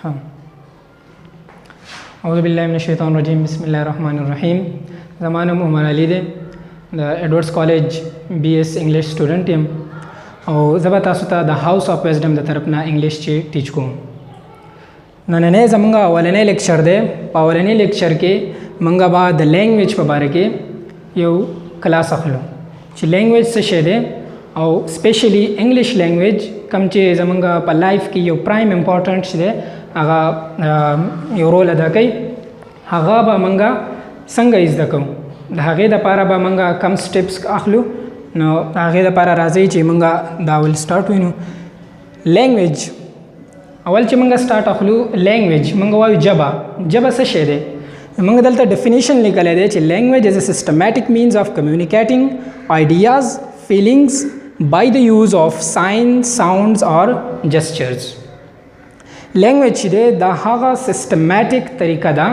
हाँ, औज़ुबिल्लाहि मिनश्शैतानिर्रजीम बिस्मिल्लाहिर्रहमानिर्रहीम। ज़माना मोहम्मद अली दे द Edwards college BS English student यम और ज़बा तासु ता द हाउस ऑफ विजडम द तरफ ना इंग्लिश चे टीच को नन्हे ज़मंगा अवलने लेक्चर दे अवलने लेक्चर के मंगा बा द लैंग्वेज पे बारे के यो क्लास अखलो ची लैंग्वेज से शेदे और स्पेशली इंग्लिश लैंग्वेज कम चे ज़मंगा पर लाइफ की यो प्राइम इम्पोर्टेंट दे आगा यो रोल अदा कई आगा बा मंगा संग इज़ दकम धागे द पारा बा मंगा कम स्टेप्स अखलू नो धागे द पारा राजी ची मंगा दावल स्टार्ट हुई नो लैंग्वेज अवल ची मंगा स्टार्ट अखलू लैंग्वेज मंगा वायु जबा से शेदे मंगा दलता डेफिनेशन निकले दे ची language is a systematic means of communicating ideas feelings by the use of signs, sounds or gestures. Language दे द हागा सिस्टमैटिक तरीका दा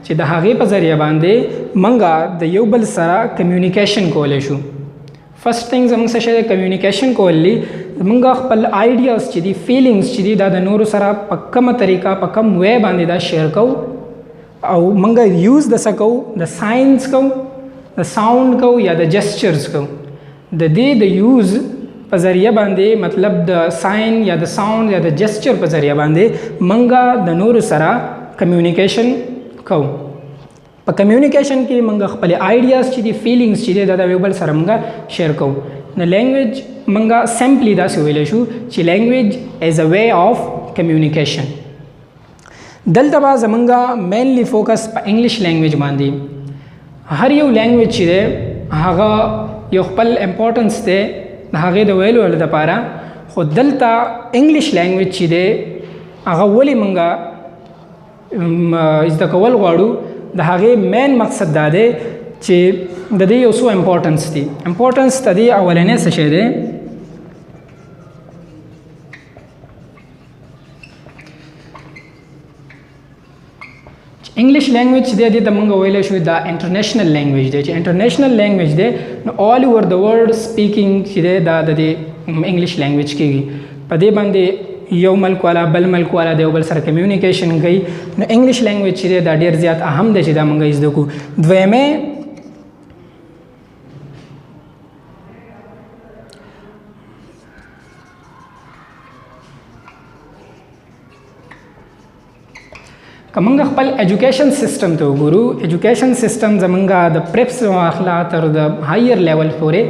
ची द हागे पर ज़रिया बांधे मंगा द योबल सरा कम्युनिकेशन को लेशु फर्स्ट थिंग्स हम से शेदे कम्युनिकेशन को ली मंगा पल आइडियाज़ ची दी फीलिंग्स ची दी दा द नूर सरा पक्कम तरीका पक्कम वे बांधे दा शेयर को और मंगा यूज़ द सको द साइंस को द साउंड को या द जेस्चर्स को द यूज़ पर ज़रिया बांधे मतलब द साइन या द साउंड या द जेस्चर पर ज़रिया बांधे मंगा द नूर सरा कम्युनिकेशन को पर कम्युनिकेशन की मंगा पहले आइडियाज़ ची दी फीलिंग्स ची दादा वेबल सरा मंगा शेयर को न लैंग्वेज मंगा सिंपली दा से वेलेशु ची language as a way of communication दलतबा जमंगा मेनली फोकस पर इंग्लिश लैंग्वेज बांधी हर यो लैंग्वेज ची दे हागा यो खपल इम्पोर्टेंस दे हागे द वेलू वाला द पारा खुद दलता इंग्लिश लैंग्वेज ची दे आगा वली मंगा इस द कवल वाड़ू द हागे मेन मकसद दा दे ची द दे उसो इम्पोर्टेंस थी इम्पोर्टेंस तदी अवलने से शेदे इंग्लिश लैंग्वेज दे दी तमंगा वेले शु the international language they international language they all over the world speaking they the English language की पदे बंदे यो मल्क वाला बल मल्क वाला दे बल सर कम्युनिकेशन गई न English language they the der ज़्यादा अहम दे दा मंगा इस दको द्वे में कमंगा खपल एजुकेशन सिस्टम तो गुरु एजुकेशन सिस्टम जमंगा द प्रेप्स अखलात और द हायर लेवल फोरे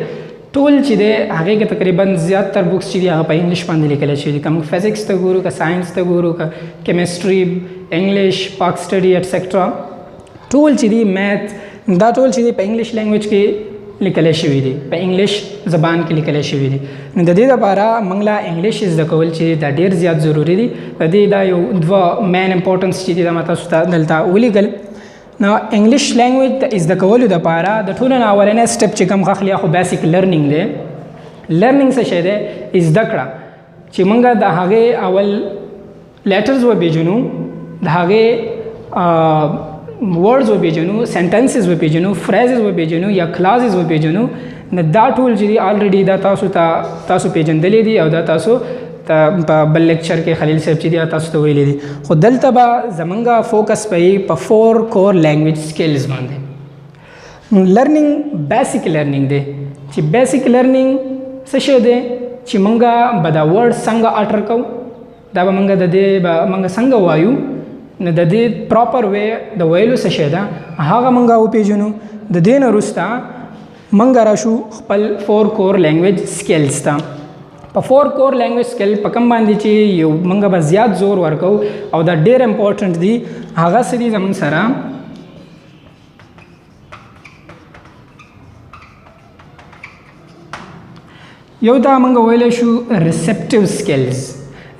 टोल चिदे आगे के तकरीबन ज़्यादातर बुक्स चिदे आगे पे इंग्लिश पांडे लिखे चाहिए कम फिजिक्स तो गुरु का साइंस तो गुरु का केमिस्ट्री इंग्लिश पाक स्टडी एटसेट्रा टोल चिदी मैथ दा टोल चिदे पे इंग्लिश लैंग्वेज की लिखले शिवी दी पे इंग्लिश ज़बान की लिखले शिवी दी नदी दा पारा मंगला इंग्लिश इज़ द कवल ची दा डेर ज़्यादा ज़रूरी दी नदी दा यो द्वा मेन इम्पोर्टेंस ची दा मता सुता दलता उली गल ना इंग्लिश लैंग्वेज इज़ द कवल दा पारा द ठुना ना वाले ने स्टेप चिकम खाखलिया खो बेसिक लर्निंग दे लर्निंग से शेदे इज़ दकड़ा ची मंगा दा हागे अवल लेटर्स व बेजुनु दा हागे वर्ड्स व पेजनु सेंटेंसेस व पेजनु फ्रेजेस व पेजनु या क्लासेस व पेजनु न दा टूल जी ऑलरेडी दा तासु पेजन दली दी और दा तासु बल लेक्चर के खलील से ची तासु तो वही दी खुद दल तबा जमंगा फोकस पे पर 4 कोर लैंग्वेज स्किल्स बांधे लर्निंग बेसिक लर्निंग दे ची बेसिक लर्निंग से शे दे ची मंगा बदा वर्ड संग अटर को दाबा मंगा दे मंगा संग वायु न दे प्रॉपर वे द वेलू से शेदा हागा मंगा उपेजुनु द देन रुस्ता मंगा राशु पल 4 कोर लैंग्वेज स्किल्स था पर 4 कोर लैंग्वेज स्किल पकम बांधी ची यो मंगा बस ज़्यादा जोर वर्को और द डेर इम्पोर्टेंट दी हागा से दी जमन सरा यो दा मंगा वेले शु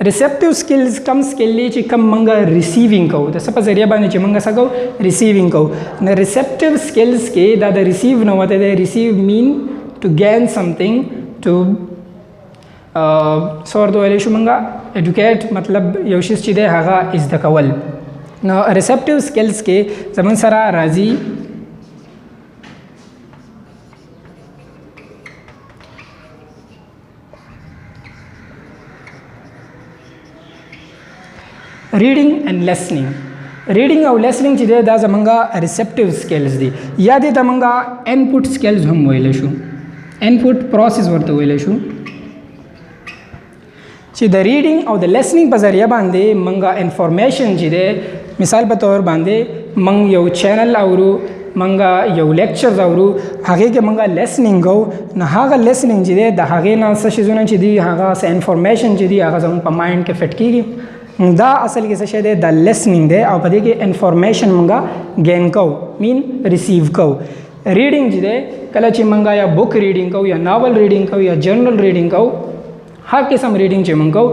रिसेप्टिव स्किल्स कम स्किल ची कम मंगा रिसीविंग को तो सब जरिया बांधे ची मंगा सको रिसीविंग को न रिसेप्टिव स्किल्स के दा रिसीव न होते दे receive mean to gain something टू सौर दो वाले शु मंगा एडुकेट मतलब योशिश ची दे हागा इज़ द कवल न रिसेप्टिव स्किल्स के जमन सरा राजी ریډینګ اینڈ لیسنینګ. ریډینګ او لیسنینګ چې دی دا زمونږه ریسپټیو سکلز دي یا دې ته مونږه انپوټ سکلز هم ویلی شو. انپوټ پروسیس ورته ویلی شو چې د ریډینګ او د لیسنینګ په ذریعه باندې مونږه انفارمیشن چې دی مثال په طور باندې مونږ یو چینل اورو منګه یو لیکچرز اورو هغې کې منګه لیسنینګ کوو نو هغه لیسنینګ چې دی د هغې نه څه شیزونه چې دي هغه څه انفارمیشن چې دي هغه زموږ په مایند کې فټ کېږي. دا اصل کې څه شی دی د لیسنینګ دی او په دې کې انفارمیشن منګه گین کوو مین ریسیو کوو. ریډینګ چې دی کله چې منګه یا بک ریډینګ کوو یا ناول ریډینګ کوو یا جرنل ریډینګ کوو هر قسم ریډینګ چې موږ کوو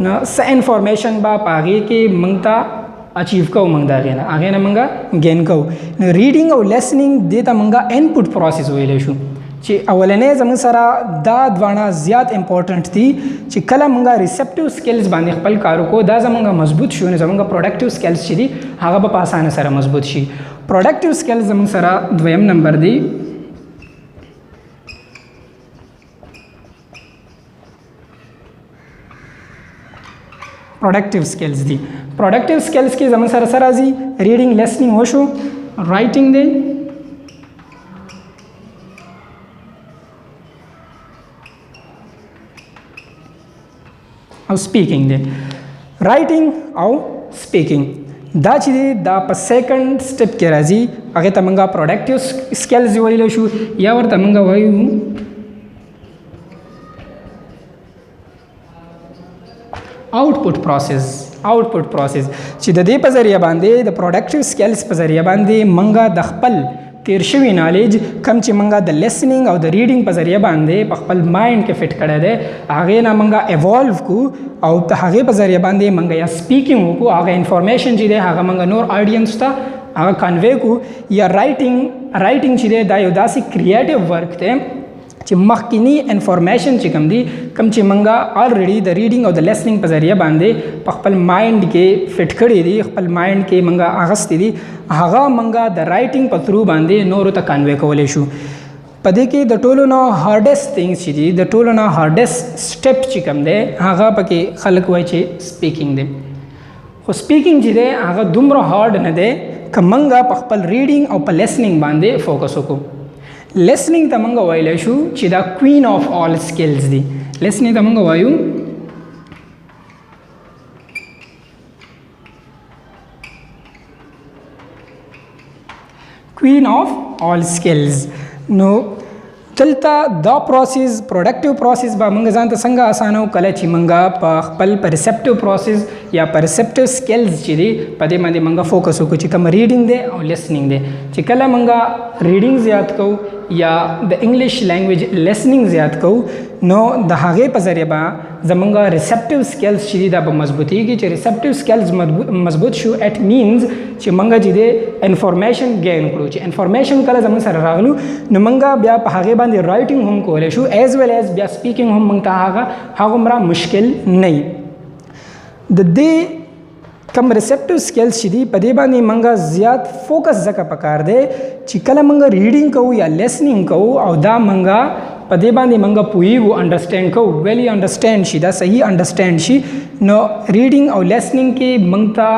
نو څه انفارمیشن به په هغې کې موږ ته اچیو کوو موږ د هغې نه موږ گین کوو. نو ریډینګ او لیسنینګ دې ته موږ انپوټ پروسیس ویلی شو چې اولنې زموږ سره دا دواړه زیات امپورټنټ دي چې کله موږ ریسپټیو سکلز باندې خپل کار وکړو دا زموږ مضبوط شو نو زموږ پروډکټیو سکلز چې دي هغه به په اسانه سره مضبوط شي. پروډکټیو سکلز زموږ سره دویم نمبر دی پروډکټیو سکلز دي. پروډکټیو سکلز کې زموږ سره سره راځي ریډینګ لیسنینګ وشو رائټینګ دی او سپیکینګ دی. رائټینګ او سپیکینګ دا چې دی دا په سیکنډ سټیپ کې راځي هغې ته موږ پروډکټیو سکلز ویلی شو یا ورته موږ وایو آؤټپوټ پروسیس. آؤټپوټ پروسیس چې د دې په ذریعه باندې د پروډکټیو سکلز په ذریعه باندې موږ د خپل تیر شوي نالج کم چې موږ د لیسنینګ او د ریډینګ په ذریعه باندې په خپل مایند کې فټ کړی دی هغې نه موږ ایوالو کړو او د هغې په ذریعه باندې موږ یا سپیکینګ وکړو هغه انفارمیشن چې دی هغه موږ نور آډینس ته هغه کنوے کړو. یا رائټینګ چې دی دا یو داسې کریټیو ورک دی چې مخکینی انفارمیشن چې کوم دي کوم چې موږ الریډي د ریډینګ او د لیسنینګ په ذریعه باندې په خپل مایند کې فټ کړي دي خپل مایند کې موږ اغستې دي هغه موږ د رائټینګ په تھرو باندې نورو ته کنوے کولی شو. په دې کې د ټولو نه هارډیسټ تھنګز چې دي د ټولو نه هارډیسټ سټیپ چې کوم دی هغه پکې خلک وایي چې سپیکینګ دی. خو سپیکینګ چې دی هغه دومره هارډ نه دی که موږ په خپل ریډینګ او په لیسنینګ باندې فوکس وکړو. لیسنینګ ته موږ ویلی شو چې دا کوین آف آل سکلز دی. لیسنینګ ته موږ وایو کوین آف آل سکلز. نو دلته دا پروسیس پروډکټیو پروسیس به موږ ځان ته څنګه اسانو کله چې موږ په خپل پرسپټیو پروسیس یا پرسپټیو سکلز چې دي په دې باندې موږ فوکس وکړو چې کوم ریډینګ دی او لیسنینګ دی. چې کله موږ ریډینګ زیات کوو یا د انګلیش لینګویج لیسنینګ زیات کوو نو د هغې په ذریعه به زمونږ ریسپټیو سکلز چې دي دا به مضبوطېږي. چې ریسپټیو سکلز مضبوط شو اټ مینز چې موږ چې دی انفارمیشن گین کړو. چې انفارمیشن کله زموږ سره راغلو نو موږ بیا په هغې باندې رائټینګ هم کولی شو ایز ویل ایز بیا سپیکینګ هم موږ ته هغومره مشکل نه وي. د دې کم ریسپټیو سکلز چې دي په دې باندې موږ زیات فوکس ځکه پکار دی چې کله موږ ریډینګ کوو یا لیسنینګ کوو او دا موږ په دې باندې موږ پوهیږو انډرسټینډ کوو ویلی انډرسټینډ شي دا صحیح انډرسټینډ شي. نو ریډینګ او لیسنینګ کې موږ ته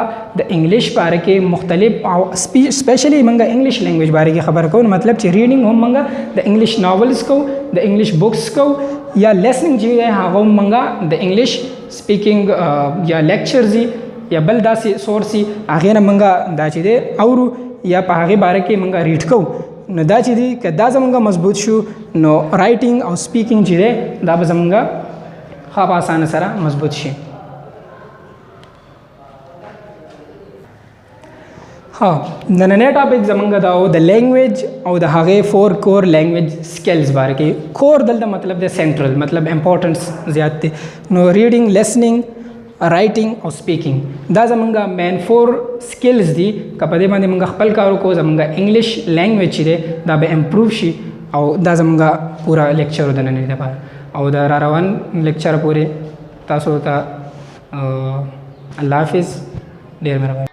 د انګلیش باره کې مختلف او سپیشلی موږ انګلیش لینګویج باره کې خبر کوو مطلب چې ریډینګ هم موږ د انګلیش ناولز کوو د انګلیش بکس کوو یا لیسنینګ چې دی هغه هم موږ د انګلیش سپیکینګ یا لیکچرز یا بل داسې سورس هغې نه موږ دا چې دی اورو یا په هغې باره کې موږ ریډ کوو. نو دا چې دی که دا زموږ مضبوط شو نو رائټینګ او سپیکینګ چې دی دا به زموږ ښه په اسانه سره مضبوط شي. نننی ټاپک زمونږ دا و د لینګویج او د هغې 4 کور لینګویج سکلز باره کې. کور دلته مطلب دی سینټرل مطلب امپورټنس زیات دی. نو ریډینګ لیسنینګ رائټینګ او سپیکینګ دا زمونږ مین 4 سکلز دي. که په دې باندې موږ خپل کار وکړو زمونږ انګلیش لینګویج چې دی دا به امپروو شي او دا زمونږ پوره لیکچر د نننۍ لپاره او د را روان لیکچر پورې تاسو ته الله حافظ. ډېر مهرباني.